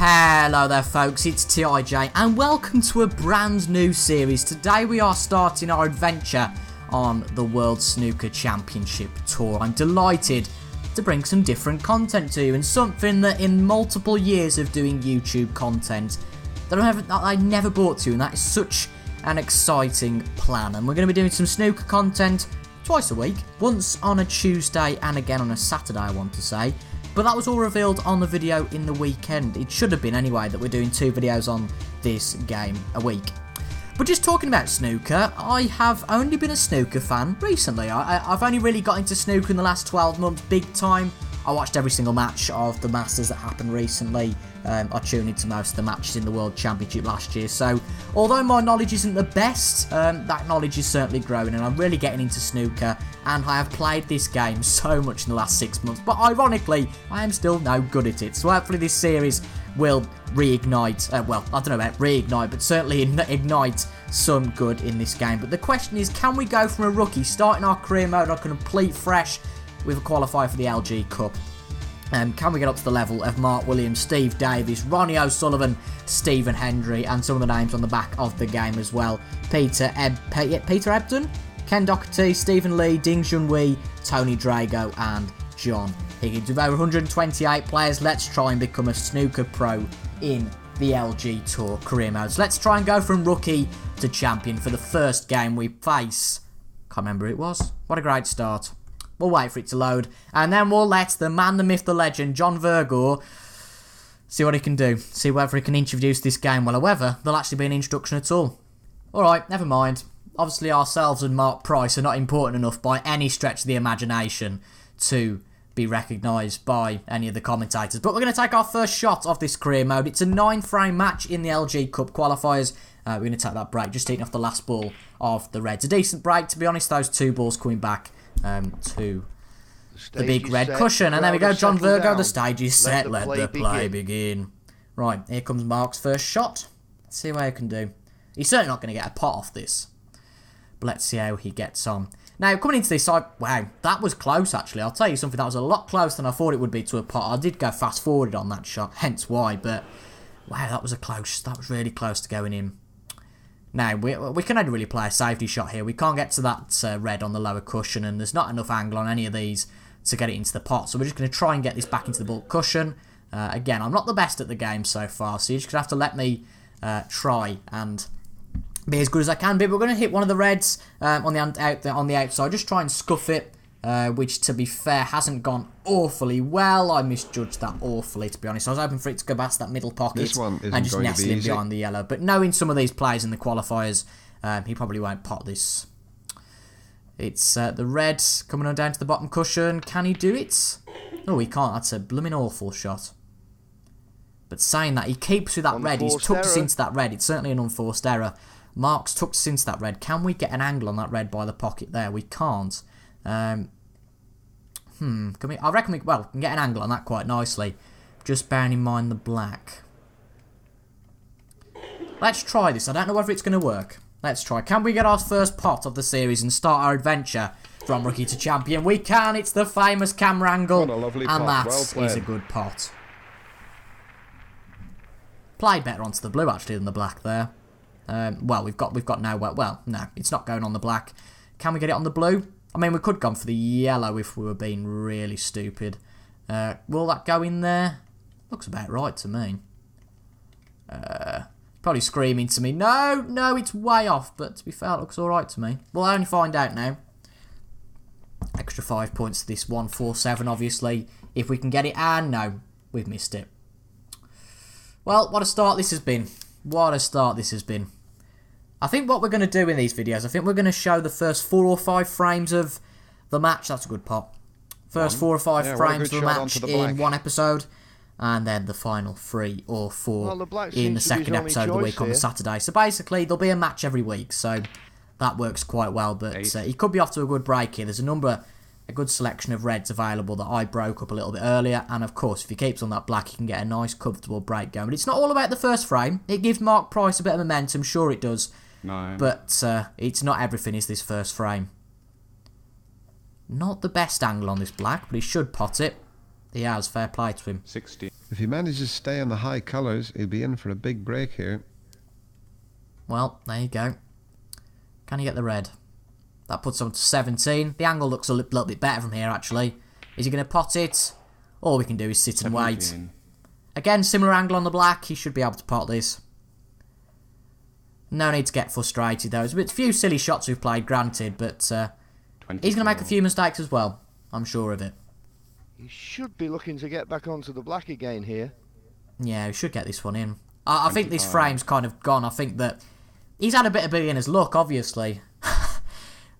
Hello there folks, it's TIJ and welcome to a brand new series. Today we are starting our adventure on the World Snooker Championship Tour. I'm delighted to bring some different content to you and something that in multiple years of doing YouTube content that I never brought to you, and that is such an exciting plan. And we're going to be doing some snooker content twice a week, once on a Tuesday and again on a Saturday I want to say. But that was all revealed on the video in the weekend. It should have been anyway that we're doing 2 videos on this game a week. But just talking about snooker, I have only been a snooker fan recently. I've only really got into snooker in the last 12 months, big time. I watched every single match of the Masters that happened recently. I tuned into most of the matches in the World Championship last year. So, although my knowledge isn't the best, that knowledge is certainly growing and I'm really getting into snooker. And I have played this game so much in the last 6 months. But ironically, I am still no good at it. So hopefully this series will reignite, well, I don't know about reignite, but certainly ignite some good in this game. But the question is, can we go from a rookie starting our career mode on complete fresh with a qualifier for the LG Cup? Can we get up to the level of Mark Williams, Steve Davis, Ronnie O'Sullivan, Stephen Hendry, and some of the names on the back of the game as well? Peter Ebdon, Ken Doherty, Stephen Lee, Ding Junhui, Tony Drago, and John Higgins. With over 128 players, let's try and become a snooker pro in the LG Tour career mode. So let's try and go from rookie to champion for the first game we face. Can't remember who it was. What a great start. We'll wait for it to load, and then we'll let the man, the myth, the legend, John Virgo, see what he can do. See whether he can introduce this game well, or whether there'll actually be an introduction at all. Alright, never mind. Obviously ourselves and Mark Price are not important enough by any stretch of the imagination to be recognised by any of the commentators. But we're going to take our first shot of this career mode. It's a 9-frame match in the LG Cup qualifiers. We're going to take that break, just eating off the last ball of the Reds. A decent break, to be honest, those 2 balls coming back to the big red cushion. And there we go, John Virgo, the stage is set, let the play begin. Right, here comes Mark's first shot. Let's see what he can do. He's certainly not going to get a pot off this, but let's see how he gets on. Now, coming into this side, wow, that was close actually. I'll tell you something, that was a lot closer than I thought it would be to a pot. I did go fast forwarded on that shot, hence why, but wow, that was really close to going in. Now, we can only really play a safety shot here. We can't get to that red on the lower cushion, and there's not enough angle on any of these to get it into the pot. So we're just going to try and get this back into the bulk cushion. Again, I'm not the best at the game so far, so you're just going to have to let me try and be as good as I can be. But we're going to hit one of the reds on the outside, just try and scuff it, which, to be fair, hasn't gone awfully well. I misjudged that awfully, to be honest. I was hoping for it to go past that middle pocket and just nestle in behind the yellow. But knowing some of these players in the qualifiers, he probably won't pot this. It's the red coming on down to the bottom cushion. Can he do it? No, he can't. That's a blooming awful shot. But saying that, he keeps with that red. He's tucked us into that red. It's certainly an unforced error. Mark's tucked us into that red. Can we get an angle on that red by the pocket there? We can't. Can we? I reckon we can get an angle on that quite nicely. Just bearing in mind the black. Let's try this. I don't know whether it's going to work. Let's try. Can we get our first pot of the series and start our adventure from rookie to champion? We can. It's the famous camera angle, and that is a good pot. Played better onto the blue actually than the black there. Well, we've got no. Well, no, it's not going on the black. Can we get it on the blue? I mean, we could have gone for the yellow if we were being really stupid. Will that go in there? Looks about right to me. Probably screaming to me, no, it's way off. But to be fair, it looks alright to me. We'll only find out now. Extra 5 points to this 147, obviously. If we can get it, and no, we've missed it. Well, what a start this has been. What a start this has been. I think what we're going to do in these videos, I think we're going to show the first 4 or 5 frames of the match. That's a good pot. First 4 or 5 frames of the match in one episode. And then the final 3 or 4 in the second episode of the week on the Saturday. So basically, there'll be a match every week. So that works quite well. But he could be off to a good break here. There's a good selection of reds available that I broke up a little bit earlier. And of course, if he keeps on that black, he can get a nice, comfortable break going. But it's not all about the first frame. It gives Mark Price a bit of momentum. Sure it does. No. But it's not everything is this first frame. Not the best angle on this black, but he should pot it. He has, fair play to him. 60. If he manages to stay on the high colours, he'll be in for a big break here. Well, there you go. Can he get the red? That puts him to 17. The angle looks a little bit better from here, actually. Is he going to pot it? All we can do is sit and 17. wait. Again, similar angle on the black. He should be able to pot this. No need to get frustrated, though. There's a few silly shots we've played, granted, but he's going to make a few mistakes as well. I'm sure of it. He should be looking to get back onto the black again here. Yeah, we should get this one in. I think this frame's kind of gone. I think that he's had a bit of beginner's luck, obviously.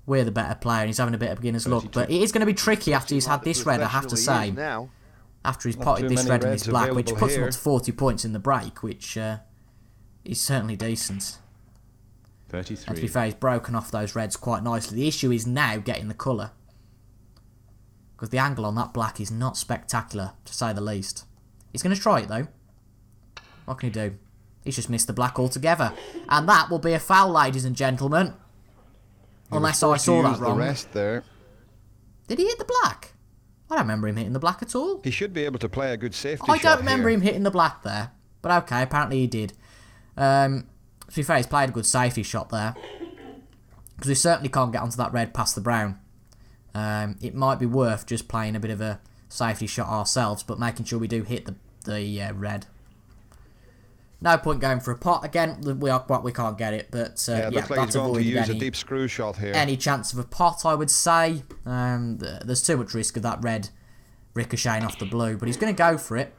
We're the better player and he's having a bit of beginner's luck. But it is going to be tricky after he's had this red, I have to say. After he's potted this red and this black, which puts him up to 40 points in the break, which is certainly decent. 33. And to be fair, he's broken off those reds quite nicely. The issue is now getting the colour. Because the angle on that black is not spectacular, to say the least. He's going to try it, though. What can he do? He's just missed the black altogether. And that will be a foul, ladies and gentlemen. Unless I saw that wrong. The rest there. Did he hit the black? I don't remember him hitting the black at all. He should be able to play a good safety shot. I don't remember him hitting the black there. But okay, apparently he did. To be fair, he's played a good safety shot there. Because we certainly can't get onto that red past the brown. It might be worth just playing a bit of a safety shot ourselves, but making sure we do hit the red. No point going for a pot again. We can't get it, but it looks like he's going to use a deep screw shot here. Any chance of a pot, I would say. There's too much risk of that red ricocheting off the blue, but he's going to go for it.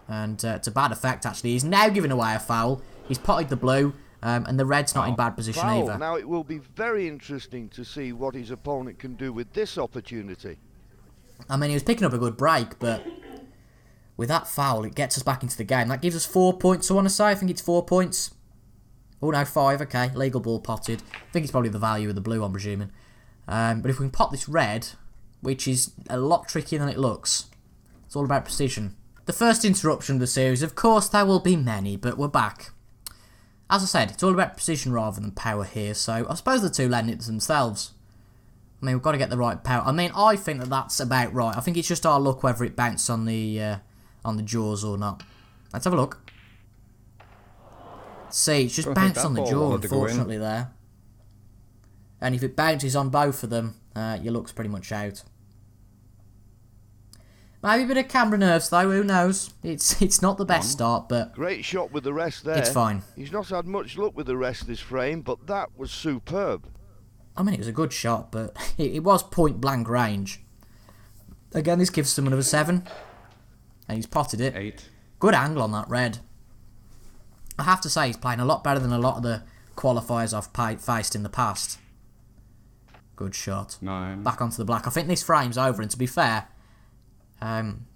And to bad effect, actually. He's now giving away a foul. He's potted the blue, and the red's not in bad position either. Now it will be very interesting to see what his opponent can do with this opportunity. I mean, he was picking up a good break, but with that foul, it gets us back into the game. That gives us 4 points, I want to say. I think it's 4 points. Oh, no, 5. Okay, legal ball potted. I think it's probably the value of the blue, I'm presuming. But if we can pot this red, which is a lot trickier than it looks, it's all about precision. The first interruption of the series, of course, there will be many, but we're back. As I said, it's all about precision rather than power here, so I suppose the two lend it to themselves. I mean, we've got to get the right power. I mean, I think that that's about right. I think it's just our luck whether it bounces on the jaws or not. Let's have a look. See, it's just bounced on the jaw, unfortunately, there. And if it bounces on both of them, your luck's pretty much out. Maybe a bit of camera nerves, though. Who knows? It's not the best start, but great shot with the rest there. It's fine. He's not had much luck with the rest of this frame, but that was superb. I mean, it was a good shot, but it was point-blank range. Again, this gives him another 7. And he's potted it. 8. Good angle on that red. I have to say, he's playing a lot better than a lot of the qualifiers I've faced in the past. Good shot. 9. Back onto the black. I think this frame's over, and to be fair,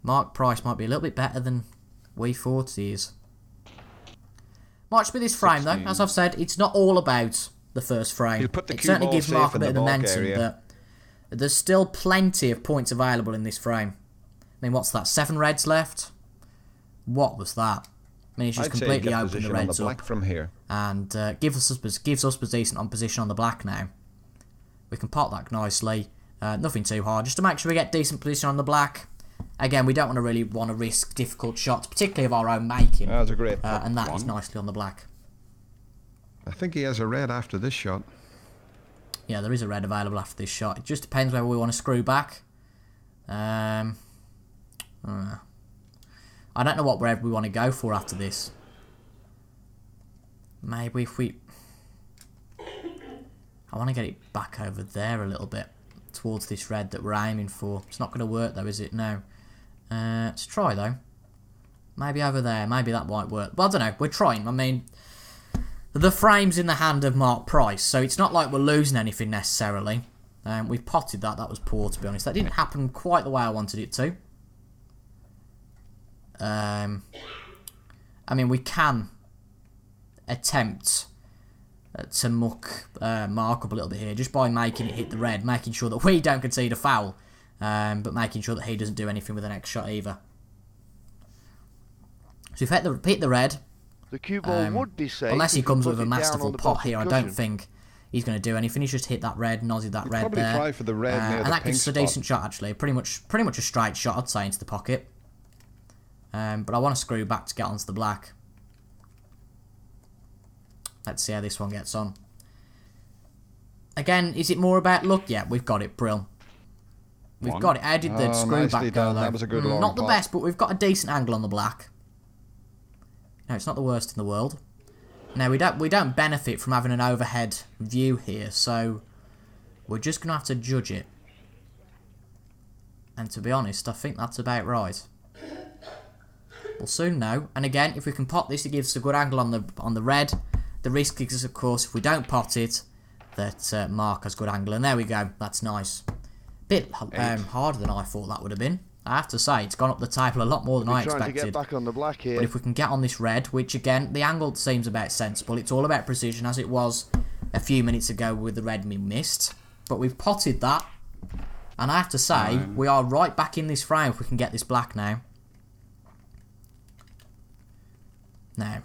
Mark Price might be a little bit better than we thought he is. Might just be this frame, 16. though. As I've said, it's not all about the first frame. It certainly gives Mark a bit of momentum, but there's still plenty of points available in this frame. I mean, what's that? 7 reds left? What was that? I mean, he's just completely opened the reds up. From here. And gives us position on the black now. We can pot that nicely. Nothing too hard. Just to make sure we get decent position on the black. Again, we don't really want to risk difficult shots, particularly of our own making. That was a great pot. And that is nicely on the black. I think he has a red after this shot. Yeah, there is a red available after this shot. It just depends whether we want to screw back. I don't know what red we want to go for after this. Maybe if we... I want to get it back over there a little bit. Towards this red that we're aiming for. It's not going to work though, is it? No. Let's try though. Maybe over there. Maybe that might work. Well, I don't know. We're trying. I mean, the frame's in the hand of Mark Price, so it's not like we're losing anything necessarily. We've potted that. That was poor, to be honest. That didn't happen quite the way I wanted it to. I mean, we can attempt to muck Mark up a little bit here, just by making it hit the red, making sure that we don't concede a foul, but making sure that he doesn't do anything with the next shot either. So if hit the red, the cue ball would be safe unless he comes with a masterful pot here. I don't think he's going to do anything. He's just hit that red, nodded that red probably there. try for the red near and the that pink gives us a spot. decent shot, actually. Pretty much a straight shot, I'd say, into the pocket. But I want to screw back to get onto the black. Let's see how this one gets on. Again, is it more about luck? Yeah, we've got it, Brill. We've got it. How did the screw nicely back go, done. though? That was a good long Not the pot. best, but we've got a decent angle on the black. No, it's not the worst in the world. Now, we don't benefit from having an overhead view here, so we're just going to have to judge it. And to be honest, I think that's about right. We'll soon know. And again, if we can pot this, it gives us a good angle on the red. The risk is, of course, if we don't pot it, that Mark has good angle. And there we go. That's nice. Bit harder than I thought that would have been. I have to say, it's gone up the table a lot more than I expected. Trying to get back on the black here. But if we can get on this red, which again, the angle seems about sensible. It's all about precision, as it was a few minutes ago with the red we missed. But we've potted that. And I have to say, we are right back in this frame if we can get this black now. Now,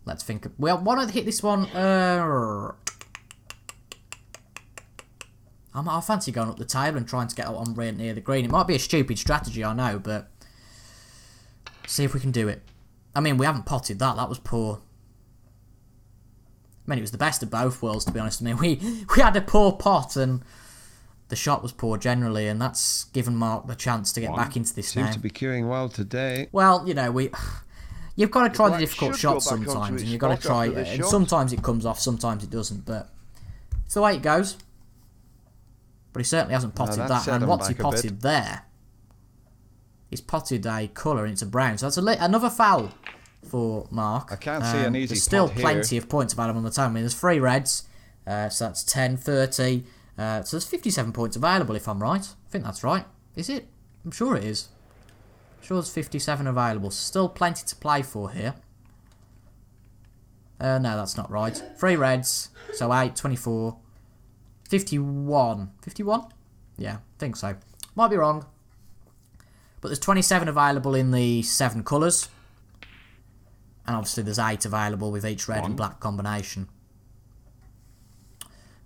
let's think. Well, why don't I hit this one? I fancy going up the table and trying to get that one right near the green. It might be a stupid strategy, I know, but see if we can do it. I mean, we haven't potted that. That was poor. I mean, it was the best of both worlds, to be honest. I mean, we had a poor pot and the shot was poor generally, and that's given Mark the chance to get back into this now. Seems to be queuing well today. Well, you know, you've got to try the difficult should go shots back onto sometimes, his and you've got to spot try after it. this And shot. sometimes it comes off, sometimes it doesn't, but it's the way it goes. But he certainly hasn't potted that that. set And him what's he back a bit. potted there? He's potted a colour and it's a brown. So that's another foul for Mark. I can't see an easy There's still pot plenty here. of points available on the table. I mean, there's 3 reds, so that's 10, 30. So there's 57 points available, if I'm right. I think that's right. Is it? I'm sure it is. I'm sure there's 57 available. So still plenty to play for here. No, that's not right. 3 reds, so 8, 24, 51. 51? Yeah, I think so. Might be wrong. But there's 27 available in the 7 colours. And obviously there's 8 available with each red and black combination.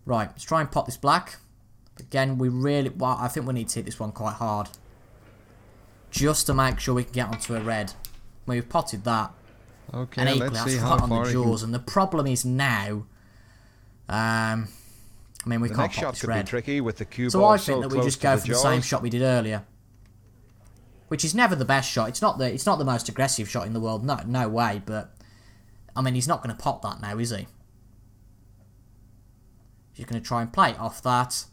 Right, let's try and pot this black. Again, I think we need to hit this one quite hard. Just to make sure we can get onto a red. We've potted that. Okay, And equally, let's that's see how hot on far the he can... jaws. And the problem is now... I mean, we The can't next pot shot this could red. be tricky with the cue So ball I think so that we close just to go the for the same jaws. shot we did earlier. Which is never the best shot. It's not the most aggressive shot in the world. No way, but... I mean, he's not going to pot that now, is he? He's going to try and play it off that.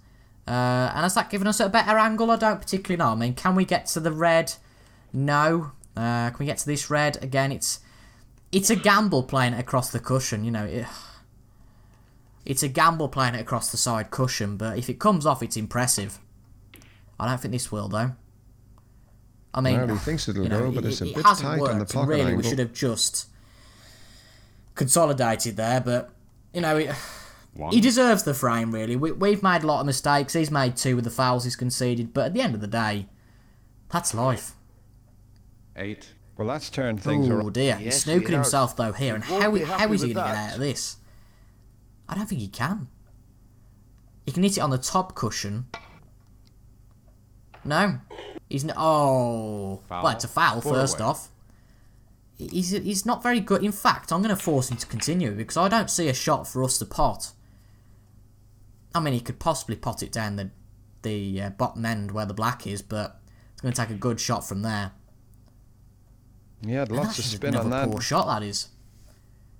And has that given us a better angle? I don't particularly know. I mean, can we get to the red? No. Can we get to this red? Again, it's a gamble playing it across the cushion, you know. It's a gamble playing it across the side cushion, but if it comes off, it's impressive. I don't think this will, though. I mean, Well, he thinks it'll you know, go, but it's a it bit hasn't tight worked. on the pocket Really, we angle. should have just consolidated there, but, you know, he deserves the frame, really. We've made a lot of mistakes. He's made 2 with the fouls he's conceded, but at the end of the day, that's life. 8. Well, that's turned things Oh around. dear, Yes, he's he snookered has. himself though here, and He won't be how happy is he with going to get that. out of this? I don't think he can. He can hit it on the top cushion. No, oh, Foul. well, it's a foul 4 first away. off. He's not very good. In fact, I'm going to force him to continue because I don't see a shot for us to pot. I mean, he could possibly pot it down the bottom end where the black is, but it's going to take a good shot from there. He had And lots that's of just spin on another that. poor shot, that is.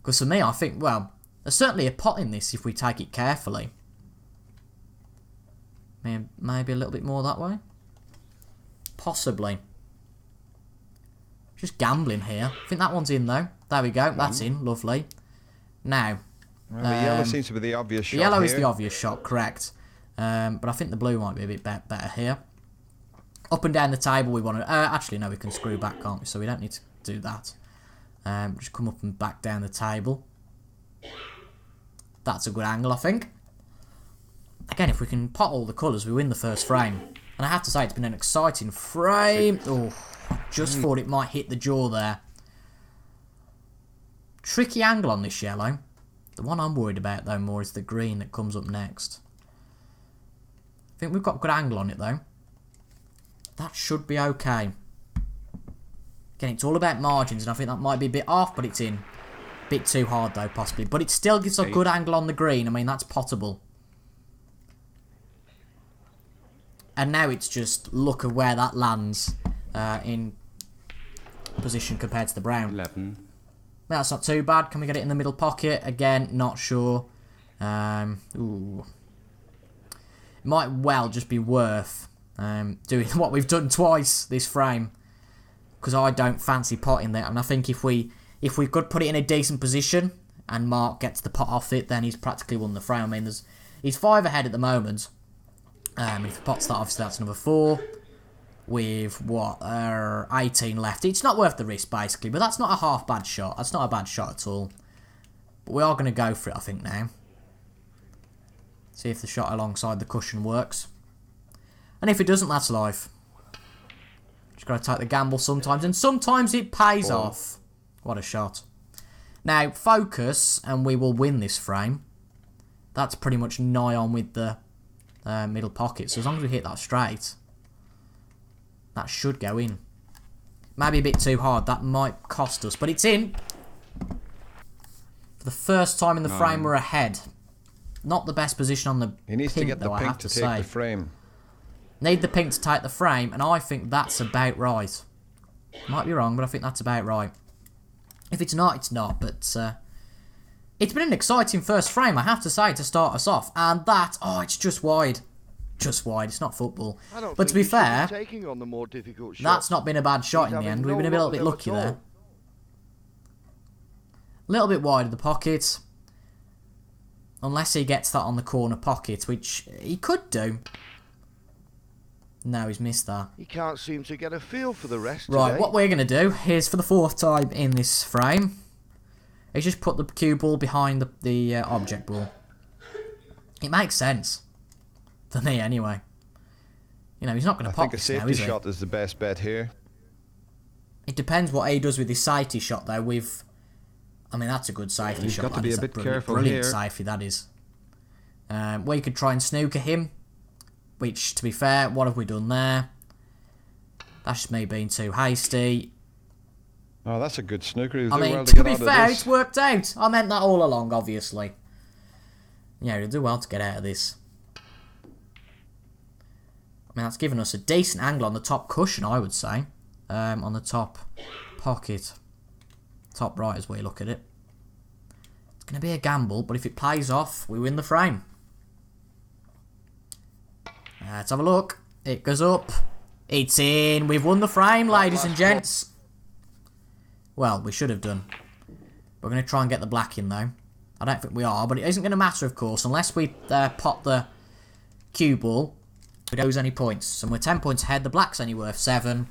Because for me, I think, well, there's certainly a pot in this if we take it carefully. Maybe a little bit more that way. Possibly. Just gambling here. I think that one's in, though. There we go. That's in. Lovely. Now. Well, the yellow seems to be the obvious shot The yellow is here. the obvious shot, correct. But I think the blue might be a bit better here. Up and down the table we want to... actually, no, we can screw back, can't we? So we don't need to do that. Just come up and back down the table. That's a good angle, I think. Again, if we can pot all the colours, we win the first frame. And I have to say, it's been an exciting frame. Oh, just thought it might hit the jaw there. Tricky angle on this yellow. The one I'm worried about, though, more is the green that comes up next. I think we've got a good angle on it, though. That should be okay. Again, it's all about margins, and I think that might be a bit off, but it's in. A bit too hard, though, possibly. But it still gives a good angle on the green. I mean, that's potable. And now it's just look at where that lands in position compared to the brown. 11. That's not too bad. Can we get it in the middle pocket? Again, not sure. Ooh. It might well just be worth doing what we've done twice this frame. Because I don't fancy potting there. And I think if we could put it in a decent position and Mark gets the pot off it, then he's practically won the frame. I mean, he's 5 ahead at the moment. If he pots that, obviously that's another 4. With, 18 left. It's not worth the risk, basically. But that's not a half bad shot. That's not a bad shot at all. But we are going to go for it, I think, now. See if the shot alongside the cushion works. And if it doesn't, that's life. Just got to take the gamble sometimes. And sometimes it pays off. What a shot. Now, focus, and we will win this frame. That's pretty much nigh on with the middle pocket. So as long as we hit that straight... that should go in. Maybe a bit too hard. That might cost us. But it's in. For the first time in the frame, we're ahead. Not the best position on the He needs pink, to get the though, I pink have to to take say. the frame. Need the pink to take the frame, and I think that's about right. Might be wrong, but I think that's about right. If it's not, it's not. But it's been an exciting first frame, I have to say, to start us off. And that, it's just wide. Just wide. It's not football. But to be fair, taking on the more difficult shots. That's not been a bad shot in the end. We've been a little bit lucky there. A little bit wide of the pocket. Unless he gets that on the corner pocket, which he could do. No, he's missed that. He can't seem to get a feel for the rest Right, today. what we're going to do is, for the 4th time in this frame, is just put the cue ball behind the object ball. It makes sense. For me, anyway. You know, he's not going to pop this now, is he? I think a safety shot is the best bet here. It depends what he does with his safety shot, though. I mean, that's a good safety shot. He's got to be a bit careful here. Brilliant safety, that is. We could try and snooker him. Which, to be fair, what have we done there? That's just me being too hasty. Oh, that's a good snooker. He'll I do mean, well to get be out of fair, this. it's worked out. I meant that all along, obviously. Yeah, he'll do well to get out of this. I mean, that's given us a decent angle on the top cushion, I would say. On the top pocket. Top right as we look at it. It's going to be a gamble, but if it plays off, we win the frame. Let's have a look. It goes up. It's in. We've won the frame, ladies and gents. Well, we should have done. We're going to try and get the black in, though. I don't think we are, but it isn't going to matter, of course, unless we pop the cue ball. We don't lose any points. And we're 10 points ahead. The black's only worth 7.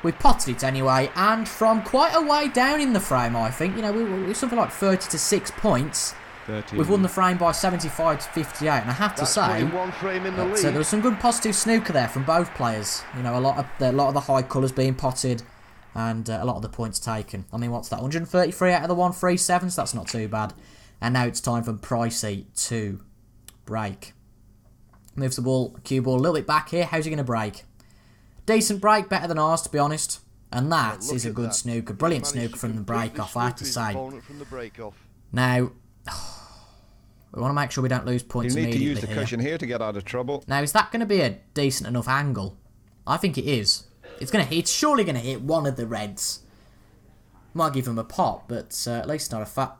We potted it anyway, and from quite a way down in the frame, I think. You know, we're something like 30 to 6 points. 13. We've won the frame by 75 to 58, and I have to say, one frame in the lead. there was some good positive snooker there from both players. You know, a lot of the high colours being potted, and a lot of the points taken. I mean, what's that? 133 out of the 137, so that's not too bad. And now it's time for Pricey to break. Moves the cue ball a little bit back here. How's he going to break? Decent break, better than ours, to be honest. And that is a good snooker. Brilliant snooker from the break-off, I have to say. Now, we want to make sure we don't lose points You need to immediately use the here. cushion here to get out of trouble. Now, is that going to be a decent enough angle? I think it is. It's surely going to hit one of the reds. Might give him a pop, but at least not a fat...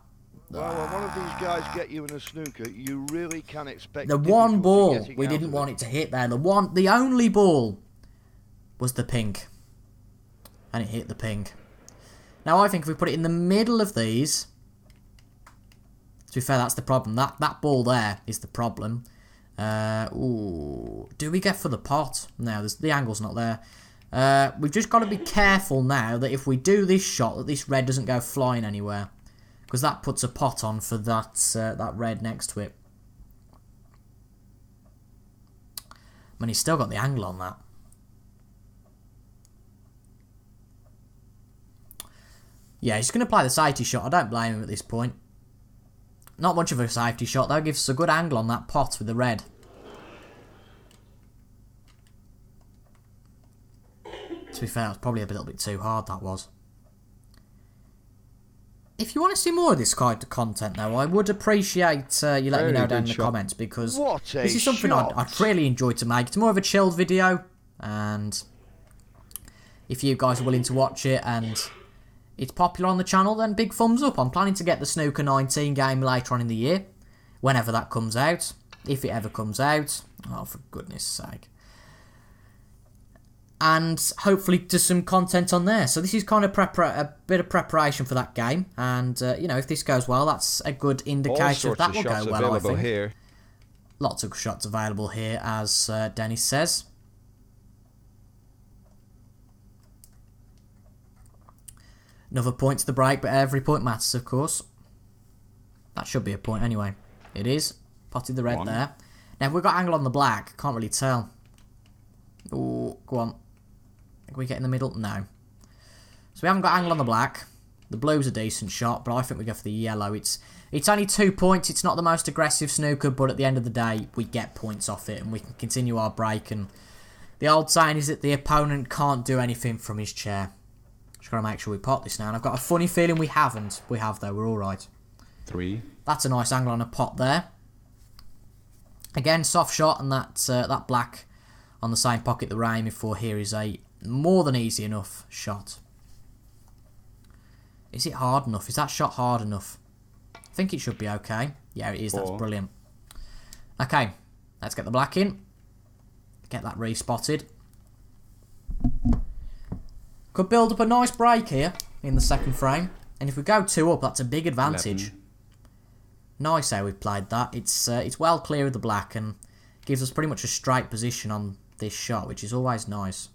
Well, when one of these guys get you in a snooker, you really can expect The one ball getting we out didn't of want it to hit there. The only ball was the pink. And it hit the pink. Now, I think if we put it in the middle of these... To be fair, that's the problem. That ball there is the problem. Ooh. Do we get for the pot? No, the angle's not there. We've just got to be careful now that if we do this shot, that this red doesn't go flying anywhere. Because that puts a pot on for that red next to it. I mean, he's still got the angle on that. Yeah, he's going to play the safety shot. I don't blame him at this point. Not much of a safety shot though, gives us a good angle on that pot with the red. To be fair, it was probably a little bit too hard, that was. If you want to see more of this kind of content though, I would appreciate you letting me know down in the comments, because this is something I'd really enjoy to make. It's more of a chilled video, and if you guys are willing to watch it and it's popular on the channel, then big thumbs up. I'm planning to get the Snooker 19 game later on in the year, whenever that comes out, if it ever comes out. Oh, for goodness sake. And hopefully do some content on there. So this is kind of a bit of preparation for that game. And, you know, if this goes well, that's a good indication that will go well, I think. Here. Lots of shots available here, as Dennis says. Another point to the break, but every point matters, of course. That should be a point anyway. It is. Potted the red there. Now, if we've got angle on the black, can't really tell. Oh, go on. Can we get in the middle? No. So we haven't got angle on the black. The blue's a decent shot, but I think we go for the yellow. It's only 2 points. It's not the most aggressive snooker, but at the end of the day, we get points off it, and we can continue our break. And the old saying is that the opponent can't do anything from his chair. Just got to make sure we pot this now. And I've got a funny feeling we haven't. We have, though. We're all right. 3. That's a nice angle on a pot there. Again, soft shot, and that black on the same pocket that we're aiming for here is a more than easy enough shot. Is it hard enough? Is that shot hard enough? I think it should be okay. Yeah, it is. 4. That's brilliant. Okay, let's get the black in. Get that re-spotted. Could build up a nice break here in the second frame. And if we go 2 up, that's a big advantage. 11. Nice how we've played that. It's well clear of the black and gives us pretty much a straight position on this shot, which is always nice.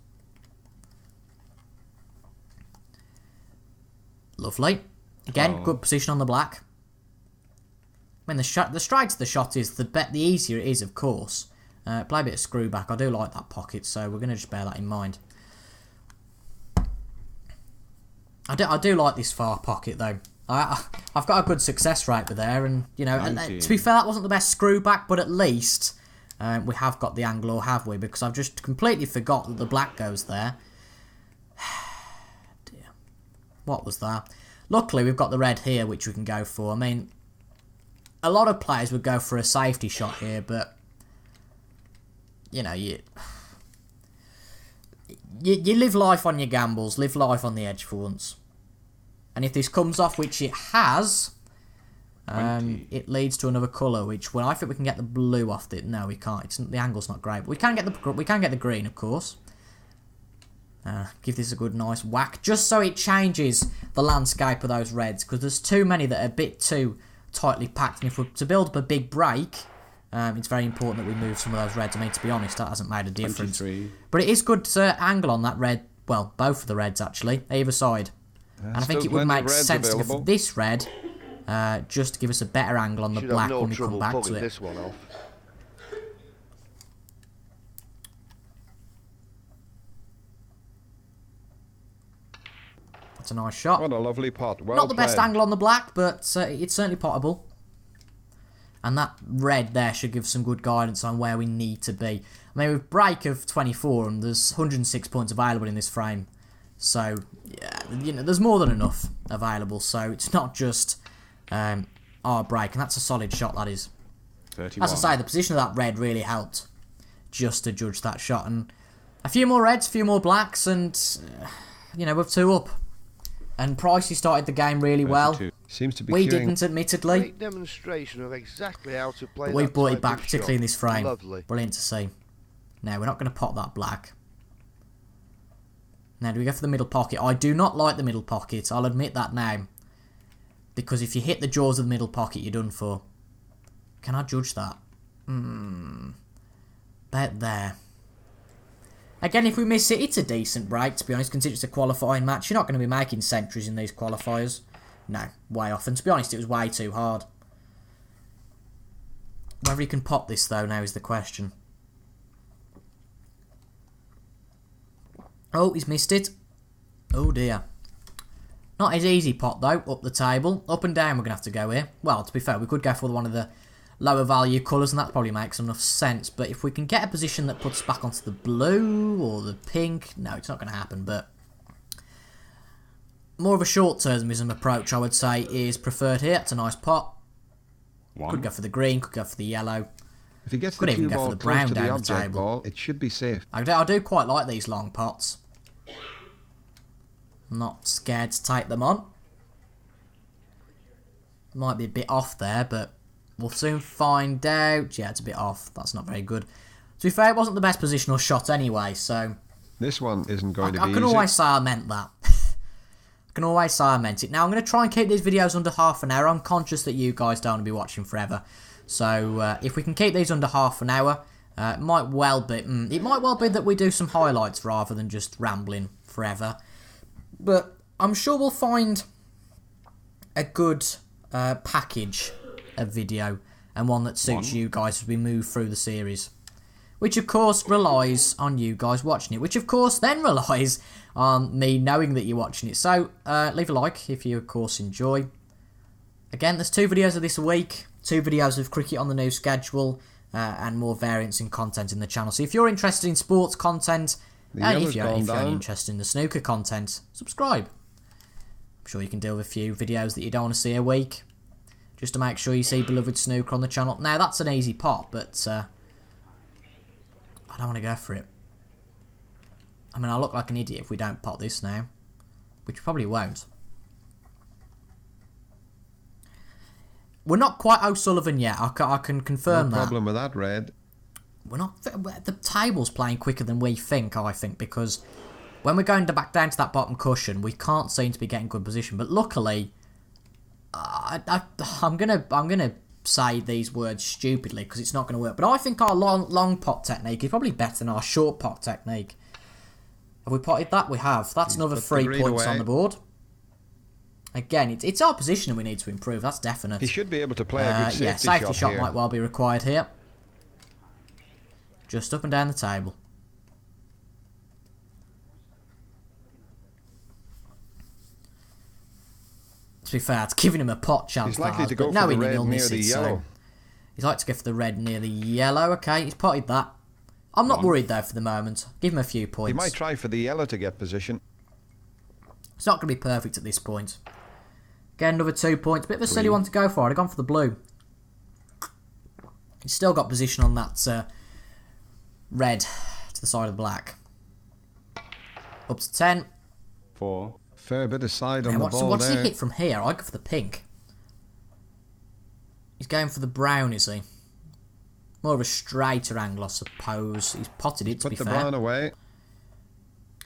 Lovely. Again, good position on the black. I mean, the straighter the shot is, the easier it is, of course. Play a bit of screw back. I do like that pocket, so we're going to just bear that in mind. I do like this far pocket, though. I've got a good success rate with there, and, you know, to be fair, that wasn't the best screw back, but at least we have got the angle, or have we? Because I've just completely forgot that the black goes there. Dear. What was that? Luckily, we've got the red here, which we can go for. I mean, a lot of players would go for a safety shot here, but, you know, you live life on your gambles, live life on the edge for once. And if this comes off, which it has, it leads to another colour, which, well, I think we can get the blue off it. No, we can't. The angle's not great, but we can get the green, of course. Give this a good, nice whack, just so it changes the landscape of those reds, because there's too many that are a bit too tightly packed. And if we're to build up a big break, it's very important that we move some of those reds. I mean, to be honest, that hasn't made a difference. 23. But it is good angle on that red. Well, both of the reds, actually, either side. And I think it would make sense to go for this red, just to give us a better angle on the black when we come back to it. This one off. That's a nice shot. What a lovely pot. Well Not the best played. angle on the black, but it's certainly potable. And that red there should give some good guidance on where we need to be. I mean, with break of 24, and there's 106 points available in this frame. So, yeah, you know, there's more than enough available. So, it's not just our break. And that's a solid shot, that is. 31. As I say, the position of that red really helped just to judge that shot. And a few more reds, a few more blacks, and, you know, we're 2 up. And Pricey started the game really 32. well. Seems to be We queuing. didn't, admittedly. Great demonstration of exactly how to play. But we've that brought it type back, of particularly in shot. this frame. Lovely. Brilliant to see. Now, we're not going to pot that black. Now, do we go for the middle pocket? I do not like the middle pocket. I'll admit that now. Because if you hit the jaws of the middle pocket, you're done for. Can I judge that? Bet there. Again, if we miss it, it's a decent break, to be honest, considering it's a qualifying match. You're not going to be making centuries in these qualifiers. No, way off. And to be honest, it was way too hard. Whether he can pop this, though, now is the question. Oh, he's missed it. Oh, dear. Not his easy pot though, up the table. Up and down we're going to have to go here. Well, to be fair, we could go for one of the lower value colours, and that probably makes enough sense. But if we can get a position that puts us back onto the blue or the pink, no, it's not going to happen. But more of a short-termism approach, I would say, is preferred here. It's a nice pot. One. Could go for the green, could go for the yellow. If he gets Could the even cue go for ball the close brown to the down the object table. ball, it should be safe. I do quite like these long pots. I'm not scared to take them on. Might be a bit off there, but we'll soon find out. Yeah, it's a bit off. That's not very good. To be fair, it wasn't the best positional shot anyway, so This one isn't going to be I can easy. always say I meant that. I can always say I meant it. Now, I'm going to try and keep these videos under half an hour. I'm conscious that you guys don't want to be watching forever. So, if we can keep these under half an hour, it might well be that we do some highlights rather than just rambling forever. But I'm sure we'll find a good package of video and one that suits you guys as we move through the series. Which, of course, relies on you guys watching it. Which, of course, then relies on me knowing that you're watching it. So, leave a like if you, of course, enjoy. Again, there's 2 videos of this a week. 2 videos of cricket on the new schedule. And more variants in content in the channel. So if you're interested in sports content, and if you're only interested in the snooker content, subscribe. I'm sure you can deal with a few videos that you don't want to see a week. Just to make sure you see beloved snooker on the channel. Now, that's an easy pot, but I don't want to go for it. I mean, I look like an idiot if we don't pot this now. Which we probably won't. We're not quite O'Sullivan yet. I can confirm that. No problem with that, Red. We're not. The table's playing quicker than we think, I think, because when we're going back down to that bottom cushion, we can't seem to be getting good position. But luckily, I'm gonna say these words stupidly because it's not going to work. But I think our long pot technique is probably better than our short pot technique. Have we potted that? We have. That's another 3 points on the board. Again, it's our position we need to improve. That's definite. He should be able to play a good safety shot here. might well be required here. Just up and down the table. To be fair, it's giving him a pot chance. He's likely to go but for the knowing red he'll near miss the it, yellow. so he's like to go for the red near the yellow. Okay, he's potted that. I'm not worried though for the moment. Give him a few points. He might try for the yellow to get position. It's not going to be perfect at this point. Get another 2 points. Bit of a silly one to go for. I'd have gone for the blue. He's still got position on that red to the side of the black. Up to 10. 4. Fair bit of side on the What's ball he there. hit from here? I'd go for the pink. He's going for the brown, is he? More of a straighter angle, I suppose. He's potted it, to be Put the fair. brown away.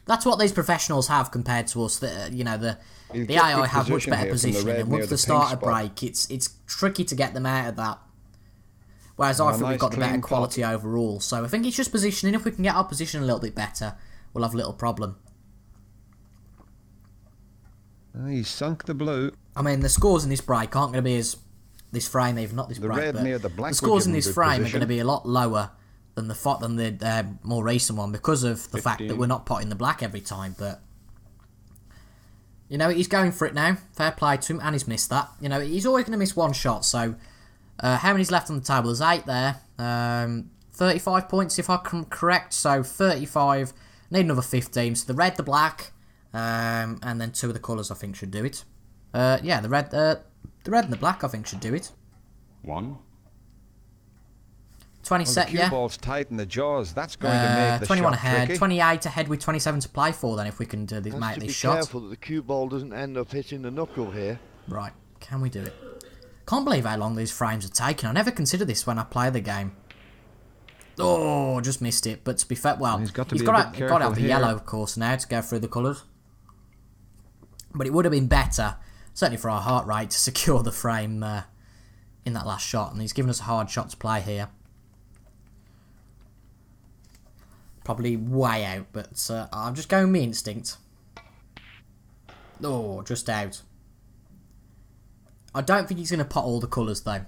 That's what these professionals have compared to us. The He'll the get AI good have much position better here from the positioning, red and near once the they start a pink spot. break, it's tricky to get them out of that. Whereas I think we've nice got the better clean quality overall. So I think it's just positioning. If we can get our position a little bit better, we'll have a little problem. He sunk the blue. I mean, the scores in this break aren't going to be as this frame, even not this The break. red But near the black the would scores give in him this good frame are position. going to be a lot lower than the more recent one because of the fact that 15. we're not potting the black every time. But you know, he's going for it now. Fair play to him, and he's missed that. You know, he's always going to miss one shot. So how many's left on the table? There's 8 there. 35 points if I'm correct. So 35. Need another 15. So the red, the black, and then 2 of the colours I think should do it. Yeah, the red and the black I think should do it. 1. 20 Well, the set, cue yeah. ball's tight in the jaws. That's going to make the 21 shot ahead, tricky. 28 ahead with 27 to play for. Then if we can do this, Has make to this be shot. careful that the cue ball doesn't end up hitting the knuckle here. Right, can we do it? Can't believe how long these frames are taking. I never consider this when I play the game. Oh, just missed it. But to be fair, well, He's got to he's be got a to bit careful have the here. yellow, of course, now to go through the colours. But it would have been better, certainly for our heart rate, to secure the frame in that last shot. And he's given us a hard shot to play here. Probably way out, but I'm just going with my instinct. Oh, just out. I don't think he's going to pot all the colours, though.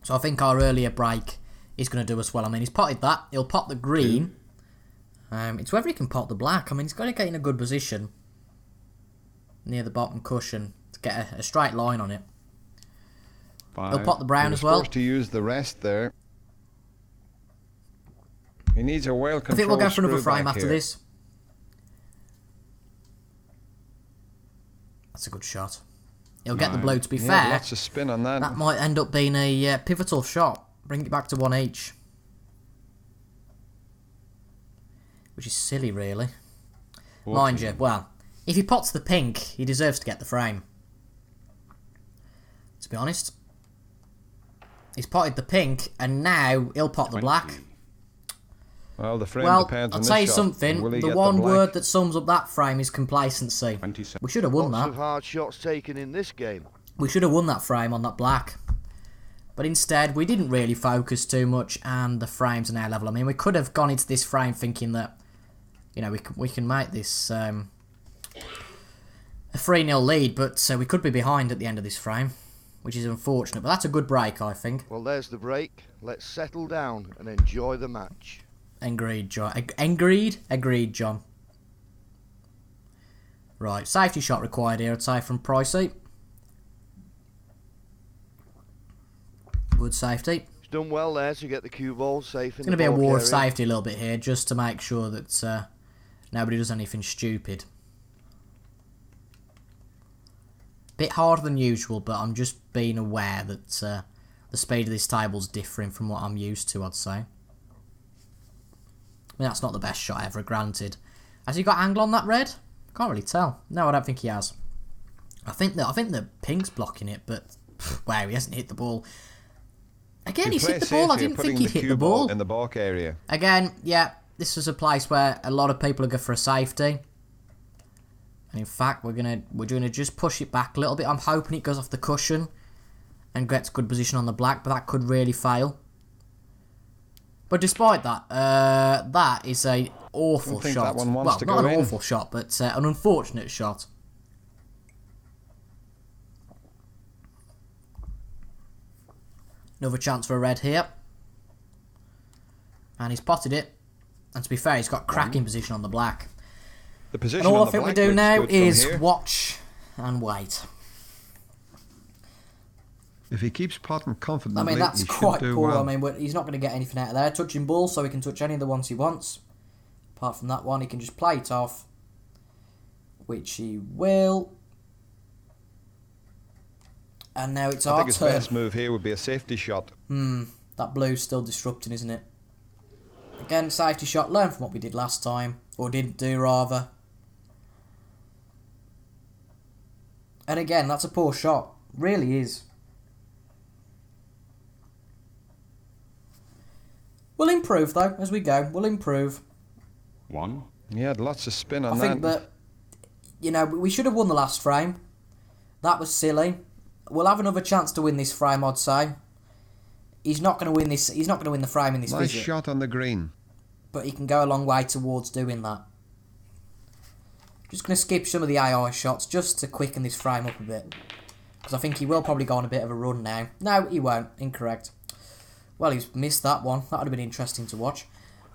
So I think our earlier break is going to do us well. I mean, he's potted that. He'll pot the green. It's whether he can pot the black. I mean, he's got to get in a good position. near the bottom cushion to get a straight line on it. 5. He'll pot the brown He as was well. forced to use the rest there. He needs a well-controlled I think we'll go for another screw frame back after here. this. That's a good shot. He'll get the 9. blue, to be Yeah, fair. lots of spin on that. That might end up being a pivotal shot. Bring it back to 1 each. Which is silly, really. 14. Mind you, well, if he pots the pink, he deserves to get the frame. To be honest. He's potted the pink, and now he'll pot the 20. black. Well, the frame Well, depends I'll on tell you this shot. something. Will he The get one black? word that sums up that frame is complacency. 27. We should have won Lots of that. hard shots taken in this game. We should have won that frame on that black. But instead, we didn't really focus too much, and the frames are now level. I mean, we could have gone into this frame thinking that, you know, we can make this a 3-0 lead, but we could be behind at the end of this frame, which is unfortunate. But that's a good break, I think. Well, there's the break. Let's settle down and enjoy the match. Agreed, John. Agreed, John. Right, safety shot required here, I'd say, from Pricey. Good safety. He's done well there to get the cue ball safe in It's the going to be a baulk war of area. safety a little bit here, just to make sure that nobody does anything stupid. Bit harder than usual, but I'm just being aware that the speed of this table's differing from what I'm used to, I'd say. I mean, that's not the best shot ever, granted. Has he got angle on that red? Can't really tell. No, I don't think he has. I think the pink's blocking it, but wow, he hasn't hit the ball. Again, he's hit the ball. I didn't think he'd hit the ball. In the baulk area. Again, yeah, this was a place where a lot of people are going for a safety. And in fact, we're gonna just push it back a little bit. I'm hoping it goes off the cushion and gets good position on the black, but that could really fail. But despite that, that is a awful I think shot. that one wants Well, to not go an in. awful shot, but an unfortunate shot. Another chance for a red here. And he's potted it. And to be fair, he's got cracking position on the black. The position And all on I the think we black do looks now good from is here. watch and wait. If he keeps potting I confidently, mean, that's he should quite do poor. well. I mean, he's not going to get anything out of there. Touching ball, so he can touch any of the ones he wants. Apart from that one, he can just play it off. Which he will. And now it's I our think his turn. best move here would be a safety shot. That blue's still disrupting, isn't it? Again, safety shot. Learn from what we did last time. Or didn't do, rather. And again, that's a poor shot. Really is. We'll improve, though, as we go. We'll improve. 1. He had lots of spin on I think that, you know, we should have won the last frame. That was silly. We'll have another chance to win this frame, I'd say. He's not going to win this. He's not going to win the frame in this Nice visit. shot on the green. But he can go a long way towards doing that. Just going to skip some of the AI shots just to quicken this frame up a bit. Because I think he will probably go on a bit of a run now. No, he won't. Incorrect. Well, he's missed that one. That would have been interesting to watch.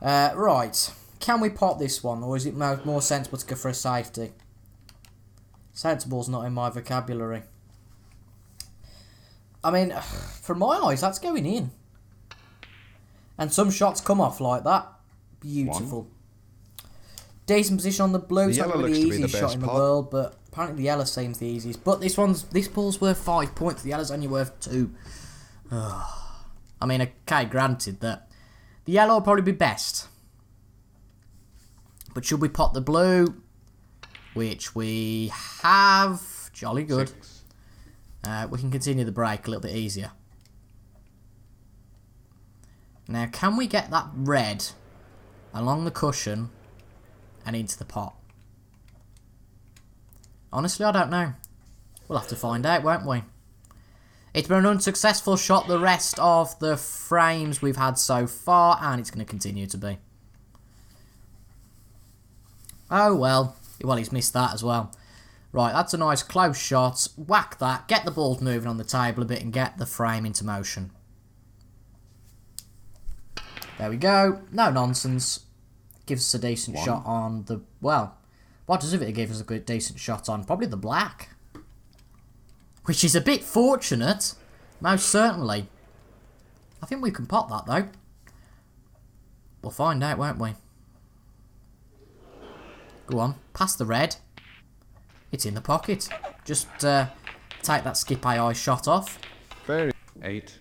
Right. Can we pot this one? Or is it more sensible to go for a safety? Sensible's not in my vocabulary. I mean, from my eyes, that's going in. And some shots come off like that. Beautiful. 1. Decent position on the blue. It's not yellow really the looks to be the easiest shot best in the pot. world, but apparently the yellow seems the easiest. But this ball's worth 5 points. The yellow's only worth 2. I mean, okay, granted that the yellow will probably be best. But should we pot the blue? Which we have. Jolly good. 6. We can continue the break a little bit easier. Now, can we get that red along the cushion and into the pot? Honestly, I don't know. We'll have to find out, won't we? It's been an unsuccessful shot the rest of the frames we've had so far, and it's going to continue to be. Oh, well. Well, he's missed that as well. Right, that's a nice close shot. Whack that, get the balls moving on the table a bit and get the frame into motion. There we go. No nonsense. Gives us a decent 1. shot on the... Well, What does it give us a good, decent shot on? Probably the black. Which is a bit fortunate. Most certainly. I think we can pot that, though. We'll find out, won't we? Go on. Pass the red. It's in the pocket. Just take that skip AI shot off. Very. 8.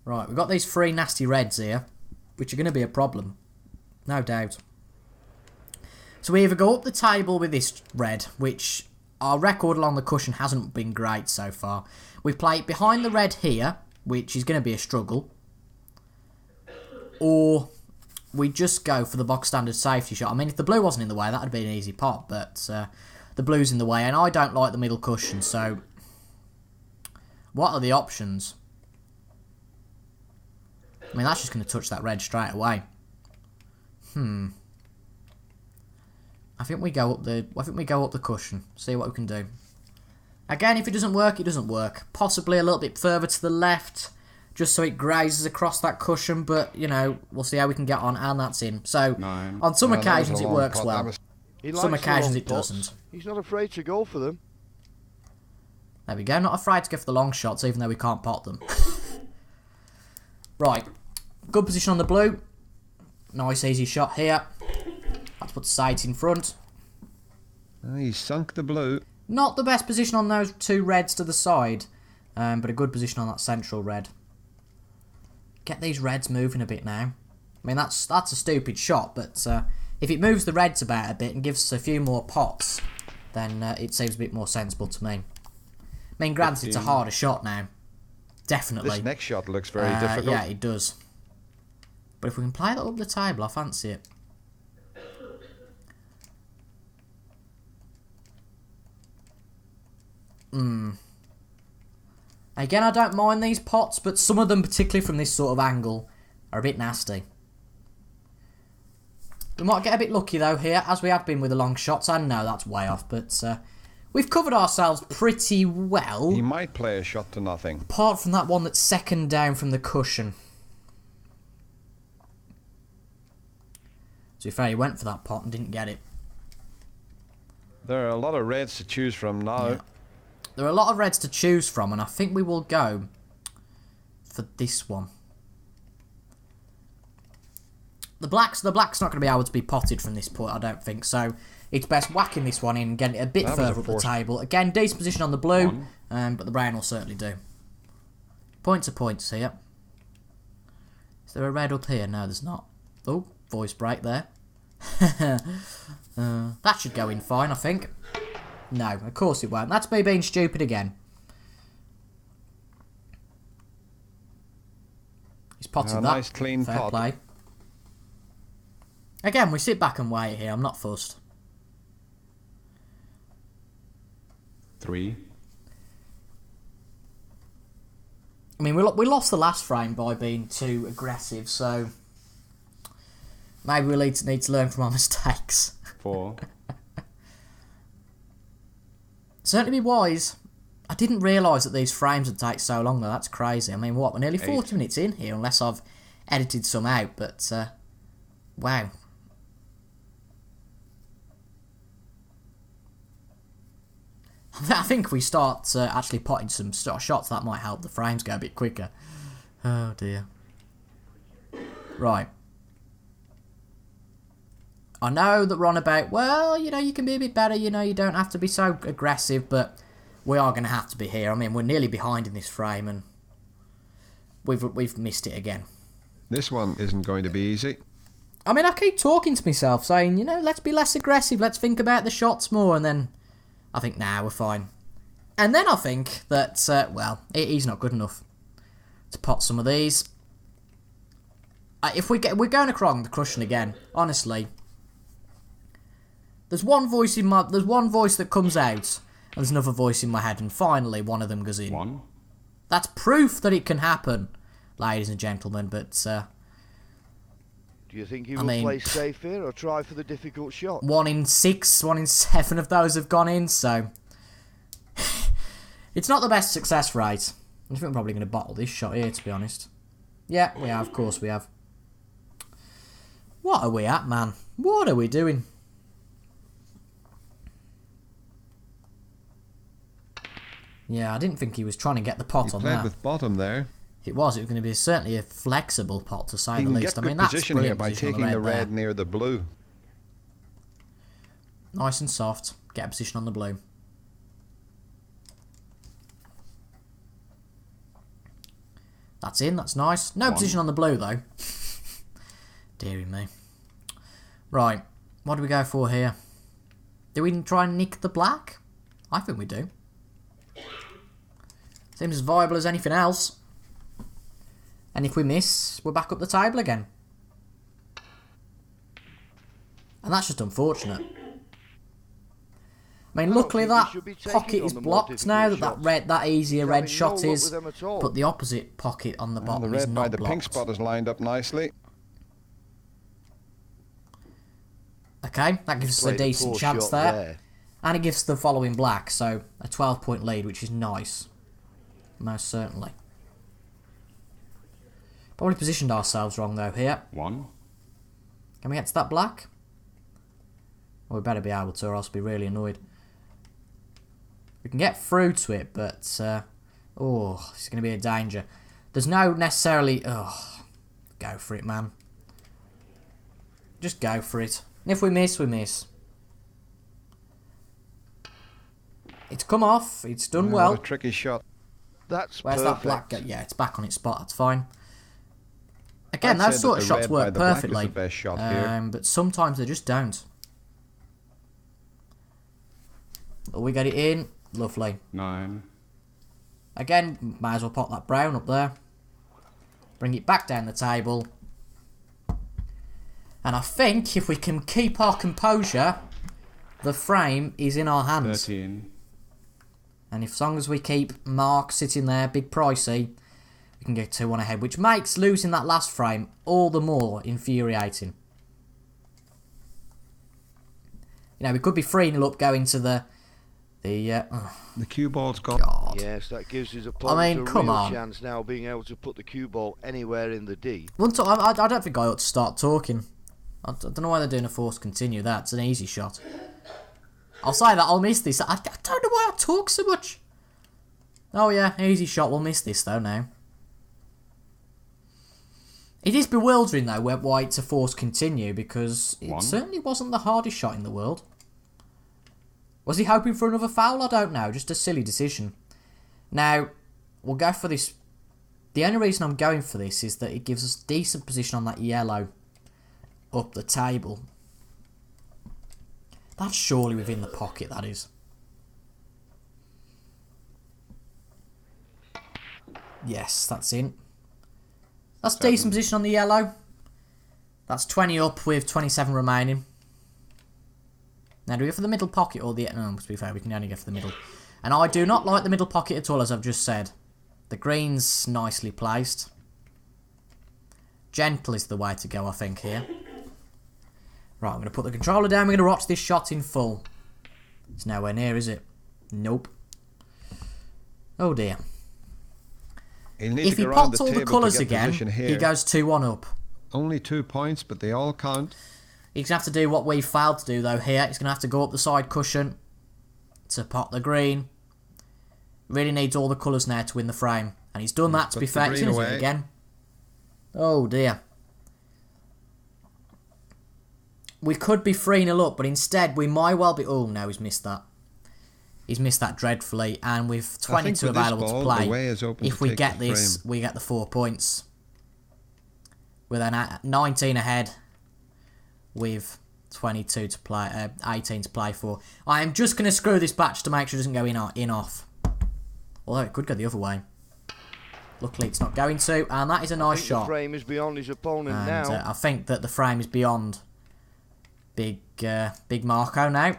Right, we've got these 3 nasty reds here, which are going to be a problem. No doubt. So we either go up the table with this red, which our record along the cushion hasn't been great so far. We play it behind the red here, which is going to be a struggle. Or we just go for the box standard safety shot. I mean, if the blue wasn't in the way, that would be an easy pot, but the blue's in the way, and I don't like the middle cushion, so what are the options? I mean, that's just going to touch that red straight away. I think we go up the cushion. See what we can do. Again, if it doesn't work, it doesn't work. Possibly a little bit further to the left, just so it grazes across that cushion. But you know, we'll see how we can get on, and that's in. So 9. on some occasions it works well. He Some likes the occasions long it pots. doesn't. He's not afraid to go for them. There we go. Not afraid to go for the long shots, even though we can't pot them. Right, good position on the blue. Nice easy shot here. Let's put the sights in front. He sunk the blue. Not the best position on those 2 reds to the side, but a good position on that central red. Get these reds moving a bit now. I mean, that's a stupid shot, but if it moves the reds about a bit and gives us a few more pots, then it seems a bit more sensible to me. I mean, granted, it's a harder shot now. Definitely. This next shot looks very difficult. Yeah, it does. But if we can play that up the table, I fancy it. Again, I don't mind these pots, but some of them, particularly from this sort of angle, are a bit nasty. We might get a bit lucky, though, here, as we have been with the long shots. I know that's way off, but we've covered ourselves pretty well. He might play a shot to nothing. Apart from that one that's second down from the cushion. To be fair, he went for that pot and didn't get it. There are a lot of reds to choose from now. Yeah. There are a lot of reds to choose from, and I think we will go for this one. The black's not going to be able to be potted from this point, I don't think. So it's best whacking this one in, getting it a bit further up the table. Again, decent position on the blue, but the brown will certainly do. Points are points here. Is there a red up here? No, there's not. Oh, voice break there. That should go in fine, I think. No, of course it won't. That's me being stupid again. He's potted that. Nice clean Fair pot. play. Again, we sit back and wait here. I'm not fussed. 3. I mean, we lost the last frame by being too aggressive, so maybe we need to learn from our mistakes. 4. Certainly be wise. I didn't realise that these frames would take so long, though. That's crazy. I mean, what? We're nearly 40 minutes in here, unless I've edited some out, but wow. I think if we start actually potting some shots, that might help the frames go a bit quicker. Oh, dear. Right. I know that we're on about, well, you know, you can be a bit better, you know, you don't have to be so aggressive, but we are going to have to be here. I mean, we're nearly behind in this frame, and we've missed it again. This one isn't going to be easy. I mean, I keep talking to myself, saying, you know, let's be less aggressive, let's think about the shots more, and then I think, nah, we're fine. And then I think that, well, he's not good enough to pot some of these. We're going across the cushion again, honestly. There's one voice that comes out, and there's another voice in my head, and finally one of them goes in. 1. That's proof that it can happen, ladies and gentlemen, but Do you think he will play safe here or try for the difficult shot? 1 in 6, 1 in 7 of those have gone in, so it's not the best success rate. I think I'm probably going to bottle this shot here, to be honest. Yeah, we have, of course we have. What are we at, man? What are we doing? Yeah, I didn't think he was trying to get the pot He on played that. with bottom there. It was going to be certainly a flexible pot to say He the can least. get I mean, good that's position here brilliant by position on taking the there. red near the blue. Nice and soft. Get a position on the blue. That's in. That's nice. No position on the blue, though. Deary me. Right. What do we go for here? Do we try and nick the black? I think we do. Seems as viable as anything else. And if we miss, we're back up the table again. And that's just unfortunate. I mean, luckily that pocket is blocked now, that easier red shot is, but the opposite pocket on the bottom is not blocked. The red by the pink spot is lined up nicely. Okay, that gives us a decent chance there. And it gives the following black, so a 12-point lead, which is nice. Most certainly. Probably positioned ourselves wrong though here. 1. Can we get to that black? Well, we better be able to, or else we'll be really annoyed. We can get through to it, but oh, it's going to be a danger. There's no necessarily. Oh, go for it, man. Just go for it. And if we miss, we miss. It's come off. It's done well. What a tricky shot. That's Where's perfect. that black go? Yeah, it's back on its spot. That's fine. Again, those sort of shots work perfectly, but sometimes they just don't. But we get it in. Lovely. 9. Again, might as well pop that brown up there. Bring it back down the table. And I think if we can keep our composure, the frame is in our hands. 13. And if as long as we keep Mark sitting there, big pricey, we can get 2-1 ahead, which makes losing that last frame all the more infuriating. You know, we could be 3-0 up going to the cue ball's gone. God. Yes, that gives his opponent a come real on. chance now being able to put the cue ball anywhere in the D. I don't think I ought to start talking. I don't know why they're doing a forced continue. That's an easy shot. I'll say that I'll miss this. I don't know why I talk so much. Oh yeah, easy shot. We'll miss this though now. It is bewildering though why it's a forced continue, because it certainly wasn't the hardest shot in the world. Was he hoping for another foul? I don't know. Just a silly decision. Now, we'll go for this. The only reason I'm going for this is that it gives us decent position on that yellow up the table. That's surely within the pocket, that is. Yes, that's in. That's 7. Decent position on the yellow. That's 20 up with 27 remaining. Now, do we go for the middle pocket or the... No, to be fair, we can only go for the middle. And I do not like the middle pocket at all, as I've just said. The green's nicely placed. Gentle is the way to go, I think, here. Right, I'm going to put the controller down. We're going to watch this shot in full. It's nowhere near, is it? Nope. Oh, dear. If he pots all the colours again, he goes 2-1 up. Only 2 points, but they all count. He's going to have to do what we failed to do, though, here. He's going to have to go up the side cushion to pot the green. Really needs all the colours now to win the frame. And he's done that, to be fair. He's going to do it again. Oh, dear. We could be 3-0 up, but instead we might well be... Oh, no, he's missed that. He's missed that dreadfully. And with 22 available to play, if we get this, we get the 4 points. We're then 19 ahead with 22 to play, 18 to play for. I am just going to screw this batch to make sure it doesn't go in off. Although it could go the other way. Luckily it's not going to, and that is a nice shot. The frame is beyond his opponent now. I think that the frame is beyond Big Marco now.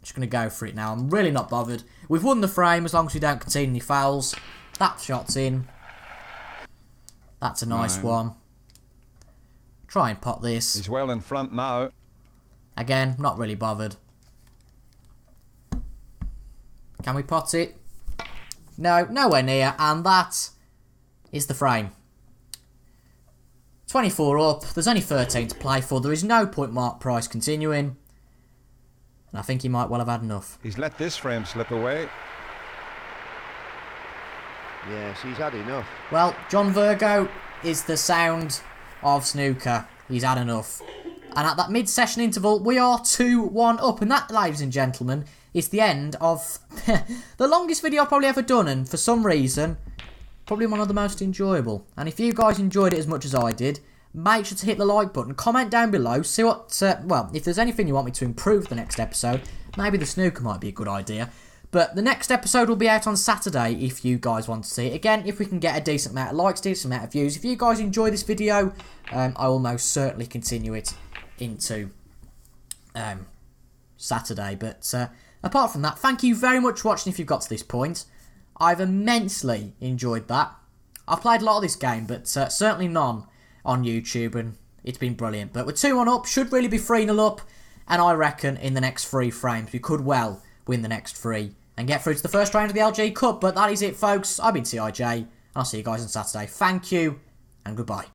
Just going to go for it now. I'm really not bothered. We've won the frame as long as we don't concede any fouls. That shot's in. That's a nice one. Try and pot this. He's well in front now. Again, not really bothered. Can we pot it? No, nowhere near. And that is the frame. 24 up. There's only 13 to play for. There is no point Mark Price continuing. And I think he might well have had enough. He's let this frame slip away. Yes, he's had enough. Well, John Virgo is the sound of snooker. He's had enough. And at that mid-session interval, we are 2-1 up. And that, ladies and gentlemen, is the end of the longest video I've probably ever done. And for some reason, probably one of the most enjoyable. And if you guys enjoyed it as much as I did, make sure to hit the like button. Comment down below. See what, well, if there's anything you want me to improve the next episode, maybe the snooker might be a good idea. But the next episode will be out on Saturday if you guys want to see it. Again, if we can get a decent amount of likes, decent amount of views. If you guys enjoy this video, I will most certainly continue it into Saturday. But apart from that, thank you very much for watching if you've got to this point. I've immensely enjoyed that. I've played a lot of this game, but certainly none on YouTube, and it's been brilliant. But we're 2-1 up, should really be 3-0 up, and I reckon in the next 3 frames we could well win the next 3 and get through to the first round of the LG Cup. But that is it, folks. I've been CIJ, and I'll see you guys on Saturday. Thank you, and goodbye.